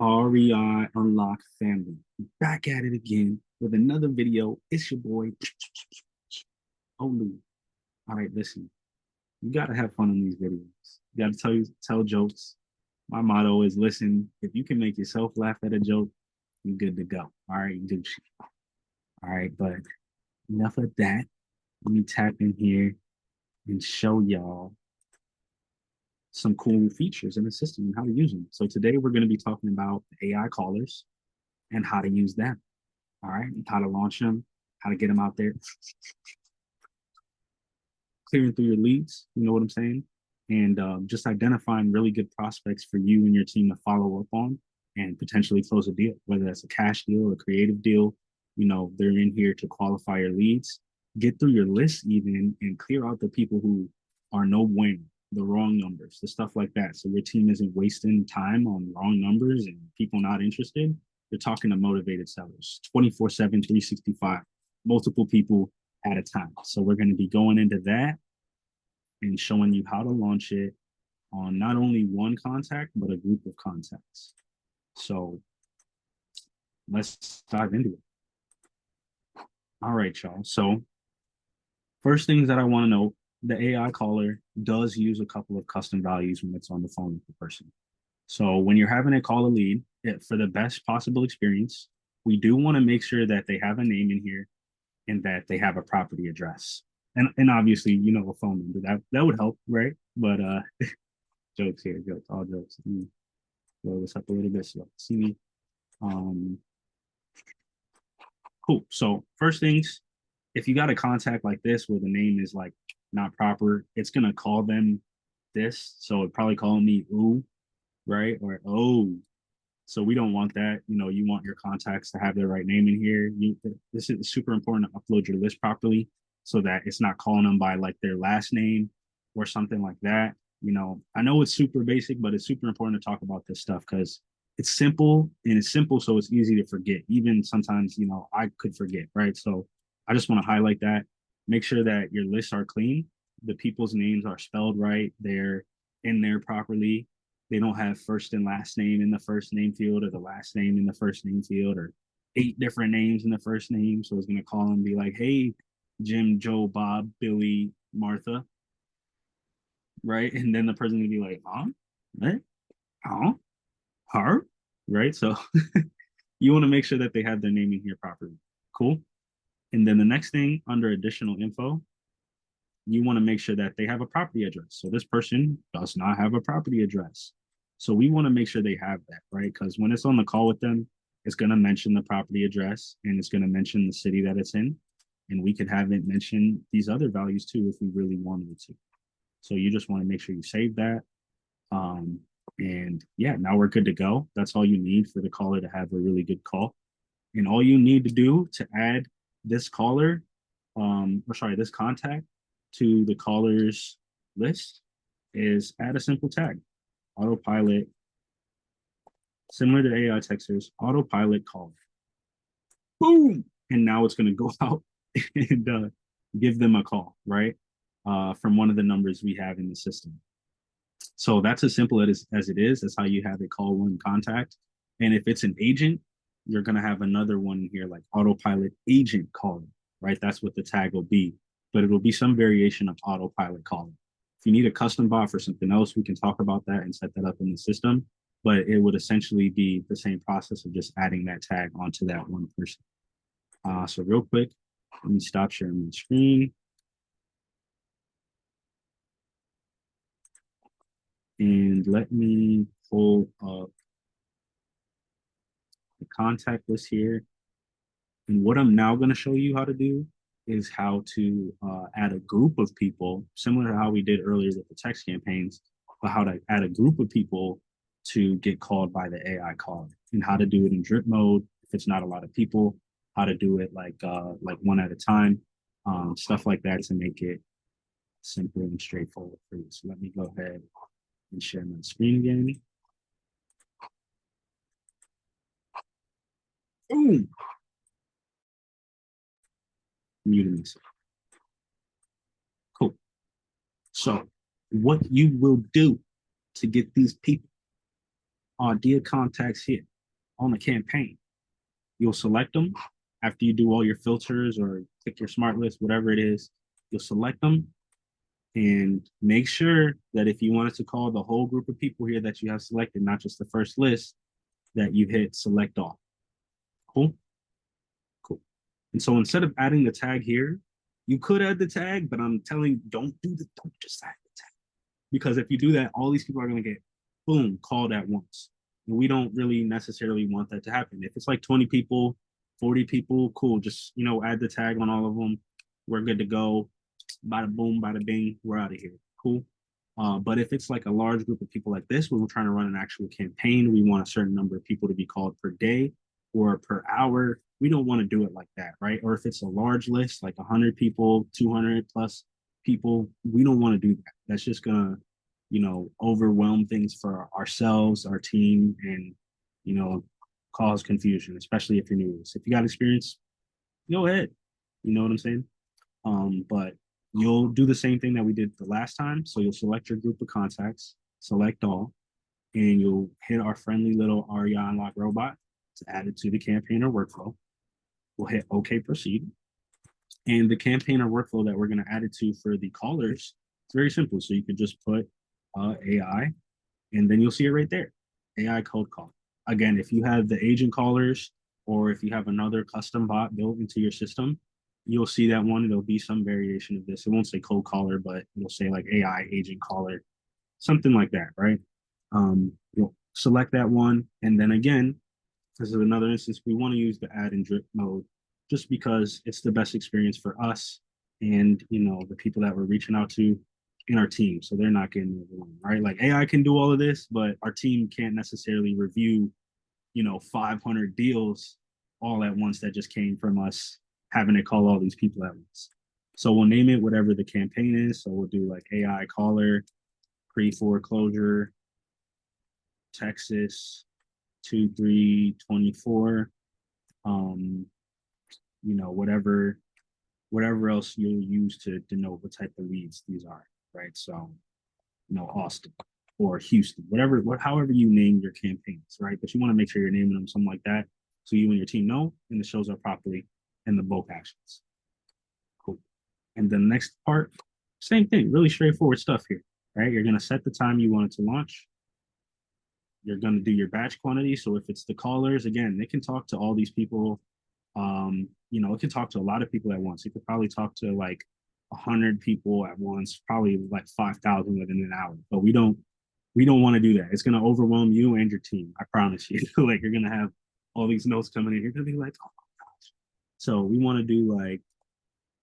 REI Unlock family. Back at it again with another video. It's your boy, Olu. All right, listen, you gotta have fun in these videos. You gotta tell jokes. My motto is listen, if you can make yourself laugh at a joke, you're good to go. All right, do shit. All right, but enough of that. Let me tap in here and show y'all some cool features in the system and how to use them. So today we're going to be talking about AI callers and how to use them. All right, how to launch them, how to get them out there, clearing through your leads. You know what I'm saying? And just identifying really good prospects for you and your team to follow up on and potentially close a deal, whether that's a cash deal, a creative deal. You know, they're in here to qualify your leads, get through your list even, and clear out the people who are no bueno, the wrong numbers, the stuff like that. So your team isn't wasting time on wrong numbers and people not interested. You're talking to motivated sellers 24/7, 365, multiple people at a time. So we're going to be going into that and showing you how to launch it on not only one contact, but a group of contacts. So let's dive into it. All right, y'all. So first things that I want to know, the AI caller does use a couple of custom values when it's on the phone with the person. So when you're having it call a lead, for the best possible experience, we do want to make sure that they have a name in here and that they have a property address. And obviously, you know, a phone number that would help, right? But jokes here, jokes, all jokes. Let me blow this up a little bit so you can see me. Um, cool. So first things, if you got a contact like this where the name is like not proper, it's gonna call them this. So it probably call me ooh, right? Or oh. So we don't want that. You know, you want your contacts to have their right name in here. This is super important to upload your list properly so that it's not calling them by like their last name or something like that. You know, I know it's super basic, but it's super important to talk about this stuff because it's simple and it's simple, so it's easy to forget. Even sometimes, you know, I could forget, right? So I just want to highlight that. Make sure that your lists are clean, the people's names are spelled right, they're in there properly, they don't have first and last name in the first name field or the last name in the first name field or 8 different names in the first name. So it's going to call and be like, hey, Jim, Joe, Bob, Billy, Martha, right? And then the person will be like, huh? What? Huh? Her? Right? So you want to make sure that they have their name in here properly. Cool. And then the next thing under additional info, you want to make sure that they have a property address. So this person does not have a property address. So we want to make sure they have that, right? Because when it's on the call with them, it's going to mention the property address and it's going to mention the city that it's in. And we could have it mention these other values too if we really wanted it to. So you just want to make sure you save that. Um, and yeah, now we're good to go. That's all you need for the caller to have a really good call. And all you need to do to add this caller, or sorry, this contact to the caller's list is add a simple tag, autopilot, similar to AI texters, autopilot call. Boom! And now it's going to go out and give them a call, right? From one of the numbers we have in the system. So that's as simple as it is. That's how you have it call one contact. And if it's an agent, you're going to have another one here like autopilot agent calling, right? That's what the tag will be. But it'll be some variation of autopilot calling. If you need a custom bot for something else, we can talk about that and set that up in the system. But it would essentially be the same process of just adding that tag onto that one person. So real quick, let me stop sharing my screen. And let me pull up the contact list here. And what I'm now going to show you how to do is how to add a group of people, similar to how we did earlier with the text campaigns, but how to add a group of people to get called by the AI caller and how to do it in drip mode if it's not a lot of people, how to do it like one at a time, stuff like that to make it simple and straightforward for you. So let me go ahead and share my screen again. Boom! Muting myself. Cool. So what you will do to get these people dear contacts here on the campaign. You'll select them after you do all your filters or click your smart list, whatever it is. You'll select them and make sure that if you wanted to call the whole group of people here that you have selected, not just the first list, that you hit select all. Cool? Cool. And so instead of adding the tag here, you could add the tag, but I'm telling you, don't just add the tag. Because if you do that, all these people are going to get, boom, called at once. And we don't really necessarily want that to happen. If it's like 20 people, 40 people, cool. Just, add the tag on all of them. We're good to go. Bada boom, bada bing, we're out of here. Cool. But if it's like a large group of people like this, where we're trying to run an actual campaign, we want a certain number of people to be called per day or per hour. We don't want to do it like that, right? Or if it's a large list, like 100 people, 200 plus people, we don't want to do that. That's just gonna, overwhelm things for ourselves, our team, and cause confusion, especially if you're new. So if you got experience, go ahead. You know what I'm saying? But you'll do the same thing that we did the last time. So you'll select your group of contacts, select all, and you'll hit our friendly little REI Unlock robot to add it to the campaigner workflow. We'll hit OK Proceed. And the campaigner workflow that we're going to add it to for the callers, it's very simple. So you can just put AI, and then you'll see it right there, AI cold call. Again, if you have the agent callers or if you have another custom bot built into your system, you'll see that one. It'll be some variation of this. It won't say cold caller, but it'll say like AI agent caller, something like that, right? You'll select that one. And then again, this is another instance, we want to use the add and drip mode just because it's the best experience for us and, the people that we're reaching out to in our team. So they're not getting overwhelmed, right? Like AI can do all of this, but our team can't necessarily review, 500 deals all at once that just came from us having to call all these people at once. So we'll name it whatever the campaign is. So we'll do like AI caller, pre-foreclosure, Texas, 2324, whatever else you'll use to denote what type of leads these are, right? So, Austin or Houston, however you name your campaigns, right? But you want to make sure you're naming them something like that so you and your team know and it shows up properly in the bulk actions. Cool. And the next part, same thing, really straightforward stuff here, right? You're going to set the time you want it to launch. You're going to do your batch quantity. So if it's the callers, again, they can talk to all these people. It can talk to a lot of people at once. It could probably talk to like 100 people at once, probably like 5,000 within an hour. But we don't want to do that. It's going to overwhelm you and your team. I promise you. Like you're going to have all these notes coming in. You're going to be like, oh my gosh. So we want to do like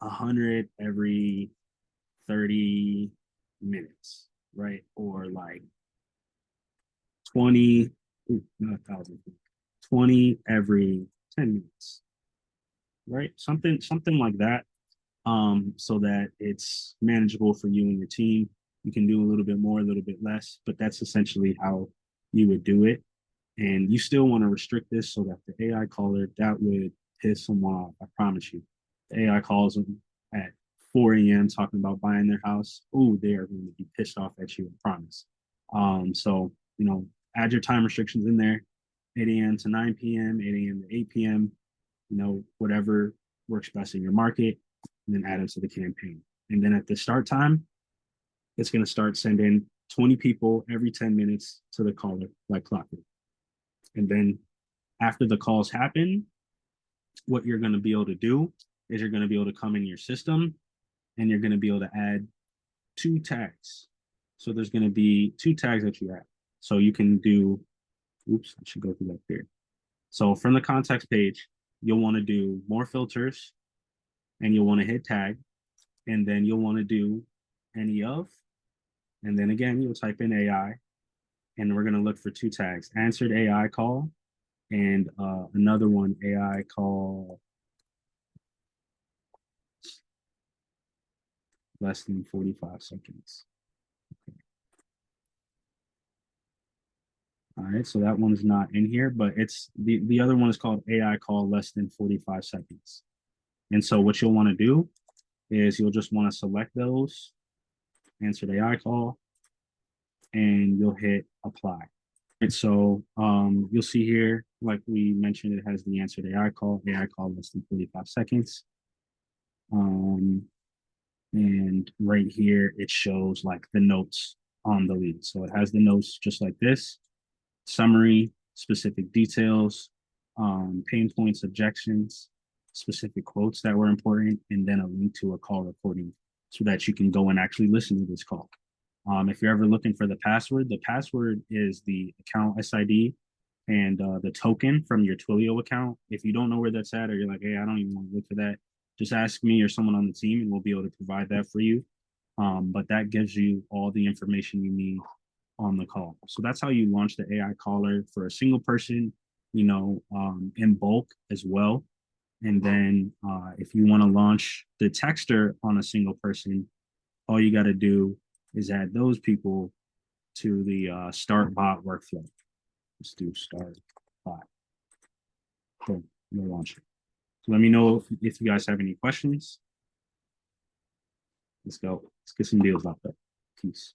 100 every 30 minutes, right? Or like 20, not 1,000, 20 every 10 minutes, right? Something like that. So that it's manageable for you and your team. You can do a little bit more, a little bit less, but that's essentially how you would do it. And you still want to restrict this so that the AI caller, that would piss them off. I promise you. The AI calls them at 4 a.m. talking about buying their house. Oh, they are going to be pissed off at you, I promise. So, add your time restrictions in there, 8 a.m. to 9 p.m., 8 a.m. to 8 p.m., whatever works best in your market, and then add them to the campaign. And then at the start time, it's going to start sending 20 people every 10 minutes to the caller like clockwork. And then after the calls happen, what you're going to be able to do is you're going to be able to come in your system and you're going to be able to add 2 tags. So there's going to be 2 tags that you add. So you can do, oops, I should go through that here. So from the contacts page, you'll want to do more filters and you'll want to hit tag. And then you'll want to do any of, and then again, you'll type in AI and we're going to look for 2 tags, answered AI call and another one, AI call less than 45 seconds. Okay. All right, so that one's not in here, but it's the other one is called AI call less than 45 seconds. And so what you'll want to do is you'll just want to select those, answer the AI call, and you'll hit apply. And so you'll see here, like we mentioned, it has the answered AI call less than 45 seconds. Um, and right here, it shows like the notes on the lead. So it has the notes just like this, summary, specific details, pain points, objections, specific quotes that were important, and then a link to a call recording so that you can go and actually listen to this call. If you're ever looking for the password is the account SID and the token from your Twilio account. If you don't know where that's at, or you're like, hey, I don't even want to look for that, just ask me or someone on the team, and we'll be able to provide that for you. But that gives you all the information you need on the call. So that's how you launch the AI caller for a single person, in bulk as well. And then if you want to launch the texter on a single person, all you got to do is add those people to the start bot workflow. Let's do start bot. Boom, we'll launch it. So let me know if you guys have any questions. Let's go. Let's get some deals out there. Peace.